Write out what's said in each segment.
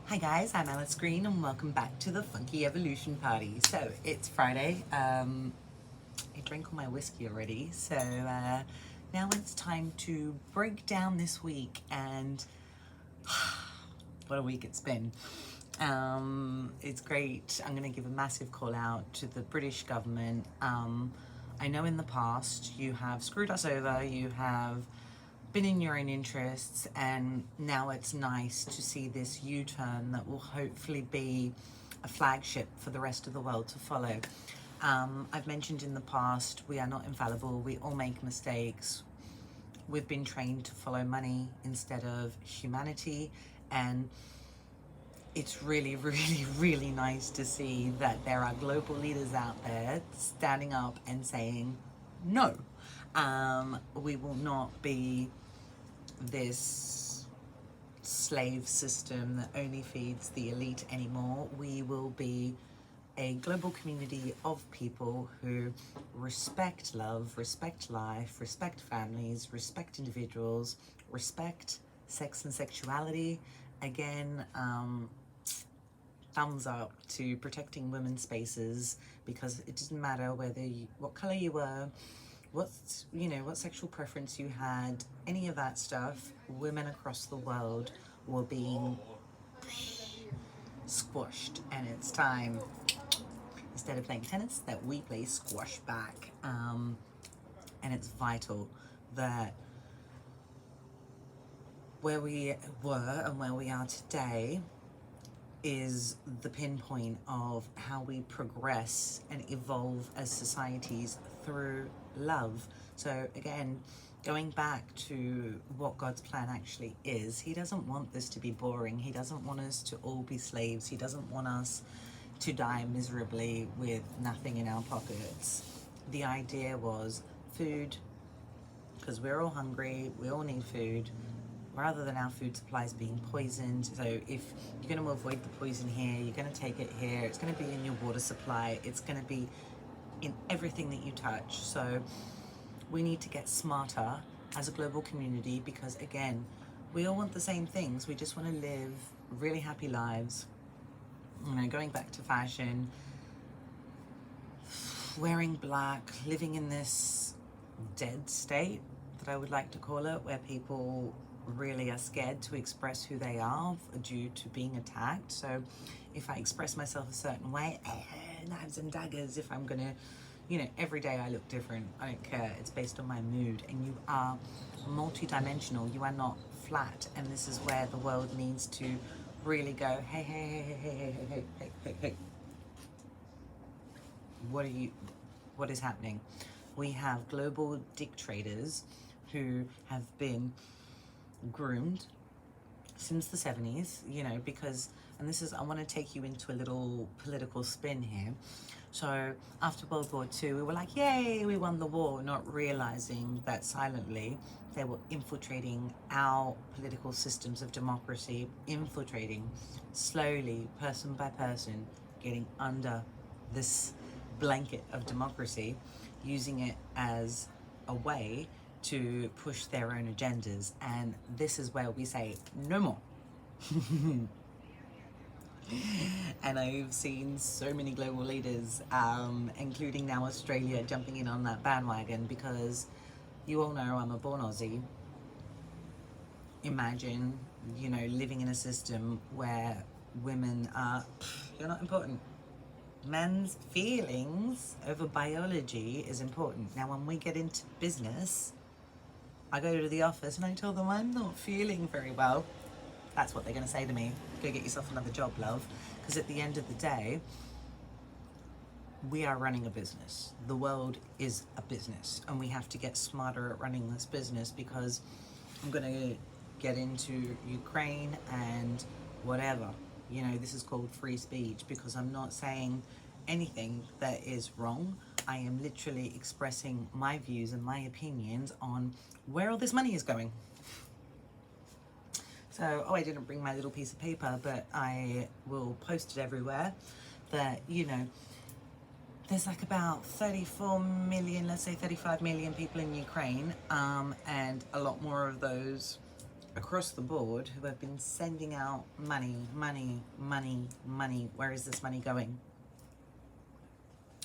Hi guys, I'm Alice Green and welcome back to the Funky Evolution Party. So it's Friday. I drank all my whiskey already, so now it's time to break down this week, and what a week it's been. It's great. I'm going to give a massive call out to the British government. I know in the past you have screwed us over, you have been in your own interests, and now it's nice to see this U-turn that will hopefully be a flagship for the rest of the world to follow. I've mentioned in the past, we are not infallible, we all make mistakes. We've been trained to follow money instead of humanity, and it's really, really, really nice to see that there are global leaders out there standing up and saying, no, we will not be this slave system that only feeds the elite anymore. We will be a global community of people who respect love, respect life, respect families, respect individuals, respect sex and sexuality. Again, thumbs up to protecting women's spaces, because it doesn't matter what color you were, what sexual preference you had, any of that stuff. Women across the world were being squashed, and it's time, instead of playing tennis, that we play squash back. And it's vital that where we were and where we are today is the pinpoint of how we progress and evolve as societies through love. So again, going back to what God's plan actually is, he doesn't want this to be boring. He doesn't want us to all be slaves. He doesn't want us to die miserably with nothing in our pockets. The idea was food, because we're all hungry, we all need food, rather than our food supplies being poisoned. So if you're going to avoid the poison here, you're going to take it here, it's going to be in your water supply, it's going to be in everything that you touch. So we need to get smarter as a global community, because again, we all want the same things. We just want to live really happy lives. Going back to fashion, wearing black, living in this dead state that I would like to call it, where people really are scared to express who they are due to being attacked. So if I express myself a certain way, knives and daggers. If I'm gonna, every day I look different, I don't care. It's based on my mood, and you are multi-dimensional. You are not flat, and this is where the world needs to really go, hey, what is happening? We have global dictators who have been groomed since the 70s, because, and this is, I want to take you into a little political spin here. So after World War II, we were like, yay, we won the war, not realizing that silently they were infiltrating our political systems of democracy, infiltrating slowly, person by person, getting under this blanket of democracy, using it as a way to push their own agendas. And this is where we say no more. And I've seen so many global leaders, including now Australia, jumping in on that bandwagon, because you all know I'm a born Aussie. Imagine, living in a system where women are, you're not important. Men's feelings over biology is important. Now, when we get into business, I go to the office and I tell them I'm not feeling very well. That's what they're going to say to me. Go get yourself another job, love. Because at the end of the day, we are running a business. The world is a business, and we have to get smarter at running this business, because I'm going to get into Ukraine and whatever. This is called free speech, because I'm not saying anything that is wrong. I am literally expressing my views and my opinions on where all this money is going. So, I didn't bring my little piece of paper, but I will post it everywhere, that, there's like about 34 million, let's say 35 million people in Ukraine, and a lot more of those across the board who have been sending out money, money, money, money. Where is this money going?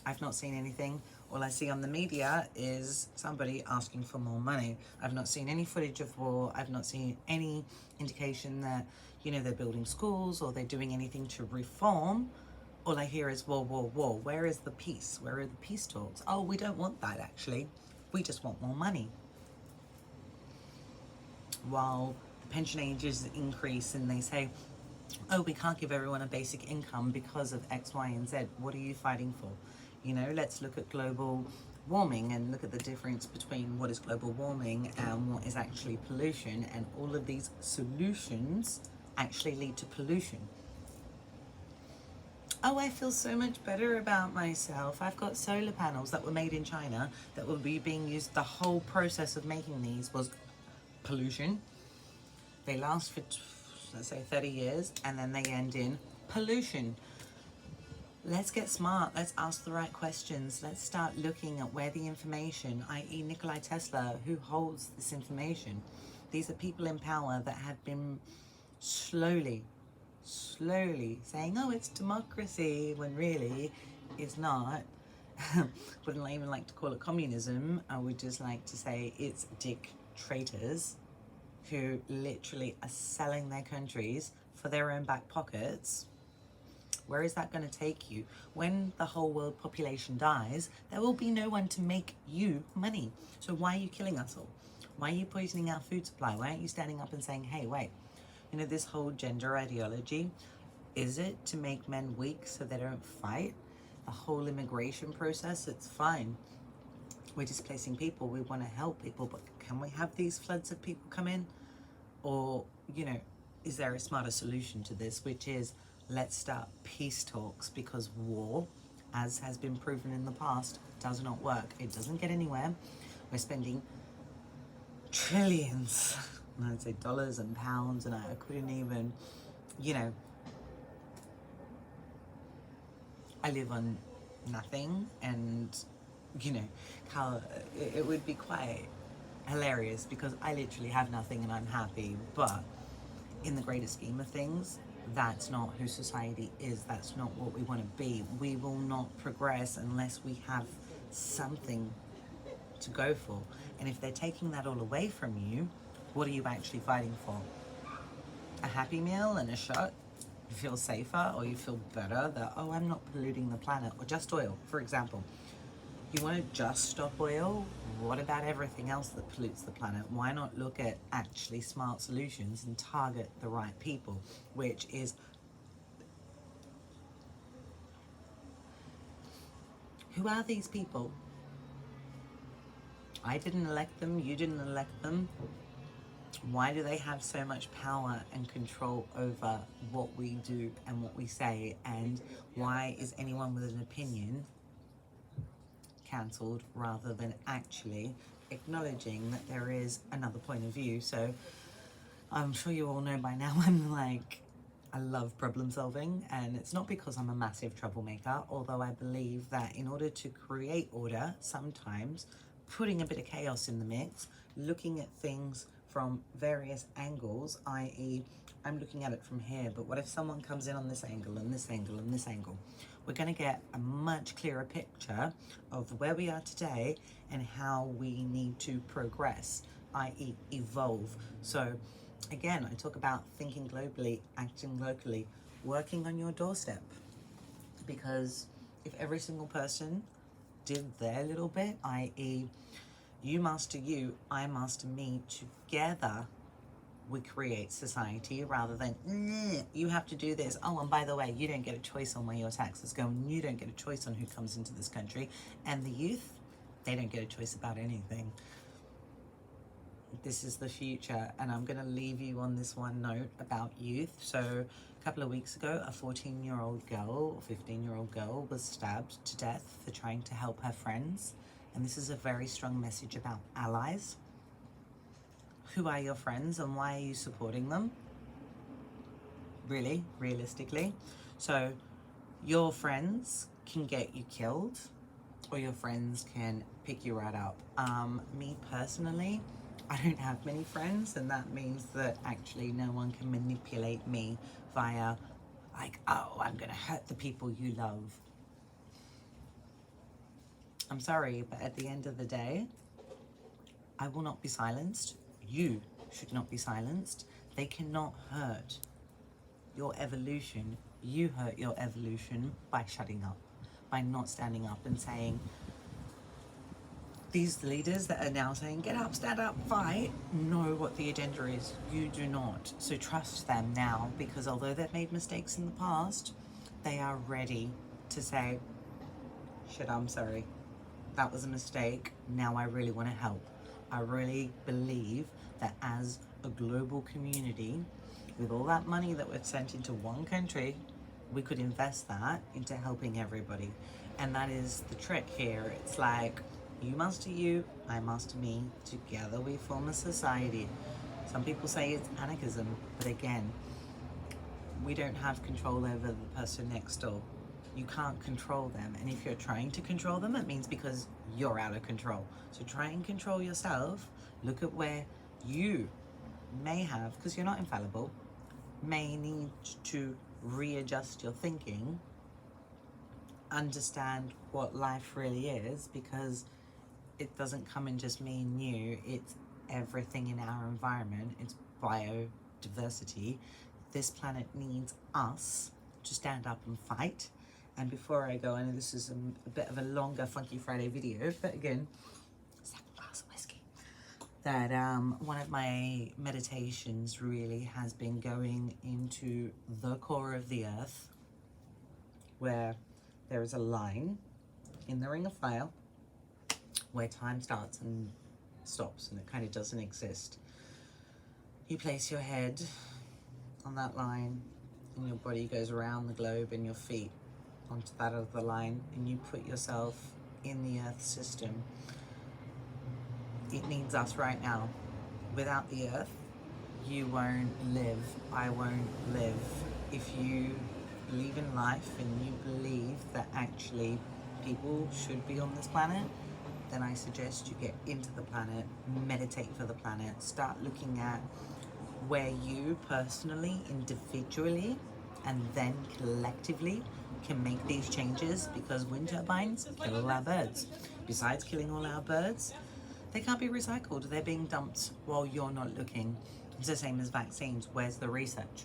I've not seen anything. All I see on the media is somebody asking for more money. I've not seen any footage of war. I've not seen any indication that, you know, they're building schools or they're doing anything to reform. All I hear is war, war, war. Where is the peace? Where are the peace talks? Oh, we don't want that, actually. We just want more money. While pension ages increase and they say, oh, we can't give everyone a basic income because of X, Y, and Z. What are you fighting for? You know, let's look at global warming and look at the difference between what is global warming and what is actually pollution. And all of these solutions actually lead to pollution. Oh, I feel so much better about myself. I've got solar panels that were made in China that will be being used. The whole process of making these was pollution. They last for, let's say, 30 years, and then they end in pollution. Let's get smart. Let's ask the right questions. Let's start looking at where the information, i.e. Nikola Tesla, who holds this information. These are people in power that have been slowly saying, oh, it's democracy, when really it's not. Wouldn't even like to call it communism. I would just like to say it's dictators who literally are selling their countries for their own back pockets. Where is that going to take you? When the whole world population dies, there will be no one to make you money. So why are you killing us all? Why are you poisoning our food supply? Why aren't you standing up and saying, hey, wait, you know, this whole gender ideology, is it to make men weak so they don't fight? The whole immigration process, it's fine. We're displacing people. We want to help people, but can we have these floods of people come in? Or, you know, is there a smarter solution to this, which is let's start peace talks, because war, as has been proven in the past, does not work. It doesn't get anywhere. We're spending trillions, and I'd say dollars and pounds, and I couldn't even, you know, I live on nothing, and, you know, how it would be quite hilarious because I literally have nothing and I'm happy, but in the greater scheme of things, that's not who society is. That's not what we want to be. We will not progress unless we have something to go for. And if they're taking that all away from you, what are you actually fighting for? A Happy Meal and a shot? You feel safer, or you feel better that, oh, I'm not polluting the planet, or just oil, for example. You want to just stop oil? What about everything else that pollutes the planet? Why not look at actually smart solutions and target the right people, which is who are these people? I didn't elect them, you didn't elect them. Why do they have so much power and control over what we do and what we say? And why is anyone with an opinion cancelled rather than actually acknowledging that there is another point of view? So I'm sure you all know by now I love problem solving, and it's not because I'm a massive troublemaker, although I believe that in order to create order, sometimes putting a bit of chaos in the mix, looking at things from various angles, i.e. I'm looking at it from here, but what if someone comes in on this angle and this angle and this angle? We're going to get a much clearer picture of where we are today and how we need to progress, i.e. evolve. So again, I talk about thinking globally, acting locally, working on your doorstep. Because if every single person did their little bit, i.e. you master you, I master me, together we create society, rather than you have to do this. Oh, and by the way, you don't get a choice on where your taxes go, and you don't get a choice on who comes into this country. And the youth, they don't get a choice about anything. This is the future, and I'm going to leave you on this one note about youth. So a couple of weeks ago, a 14-year-old girl, or 15-year-old girl, was stabbed to death for trying to help her friends. And this is a very strong message about allies. Who are your friends and why are you supporting them? Really, realistically. So your friends can get you killed, or your friends can pick you right up. Me personally, I don't have many friends, and that means that actually no one can manipulate me via like, oh, I'm gonna hurt the people you love. I'm sorry, but at the end of the day, I will not be silenced. You should not be silenced. They cannot hurt your evolution. You hurt your evolution by shutting up, by not standing up and saying, these leaders that are now saying, get up, stand up, fight, know what the agenda is. You do not. So trust them now, because although they've made mistakes in the past, they are ready to say, shit, I'm sorry. That was a mistake. Now I really want to help. I really believe that as a global community, with all that money that we're sent into one country, we could invest that into helping everybody. And that is the trick here. It's like, you master you, I master me. Together we form a society. Some people say it's anarchism, but again, we don't have control over the person next door. You can't control them. And if you're trying to control them, it means because you're out of control. So try and control yourself. Look at where you may have, because you're not infallible, may need to readjust your thinking, understand what life really is, because it doesn't come in just me and you, it's everything in our environment, it's biodiversity. This planet needs us to stand up and fight. And before I go, I know this is a bit of a longer Funky Friday video, but again, second glass of whiskey. That one of my meditations really has been going into the core of the earth, where there is a line in the Ring of Fire where time starts and stops, and it kind of doesn't exist. You place your head on that line, and your body goes around the globe, and your feet onto that other line, and you put yourself in the earth system. It needs us right now. Without the earth, you won't live, I won't live. If you believe in life and you believe that actually people should be on this planet, then I suggest you get into the planet, meditate for the planet, start looking at where you personally, individually, and then collectively can make these changes, because wind turbines kill all our birds. Besides killing all our birds, they can't be recycled. They're being dumped while you're not looking. It's the same as vaccines. Where's the research?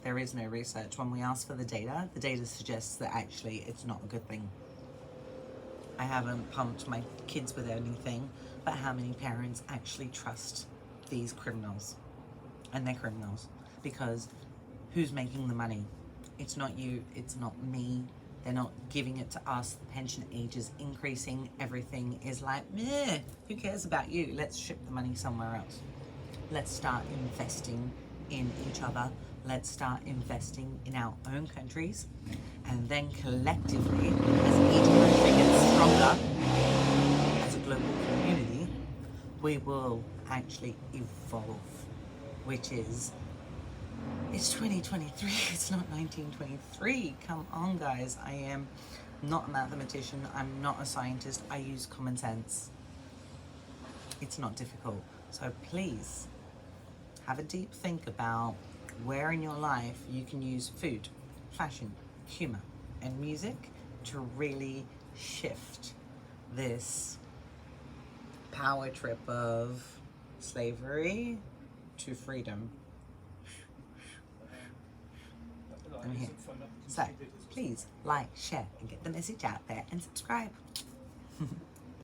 There is no research. When we ask for the data suggests that actually it's not a good thing. I haven't pumped my kids with anything, but how many parents actually trust these criminals? And they're criminals, because who's making the money? It's not you, it's not me. They're not giving it to us. The pension age is increasing. Everything is like, meh, who cares about you? Let's ship the money somewhere else. Let's start investing in each other. Let's start investing in our own countries. And then collectively, as each country gets stronger, as a global community, we will actually evolve, which is, it's 2023, it's not 1923. Come on, guys. I am not a mathematician. I'm not a scientist. I use common sense. It's not difficult. So please have a deep think about where in your life you can use food, fashion, humor, and music to really shift this power trip of slavery to freedom. I'm here. So please like, share, and get the message out there, and subscribe.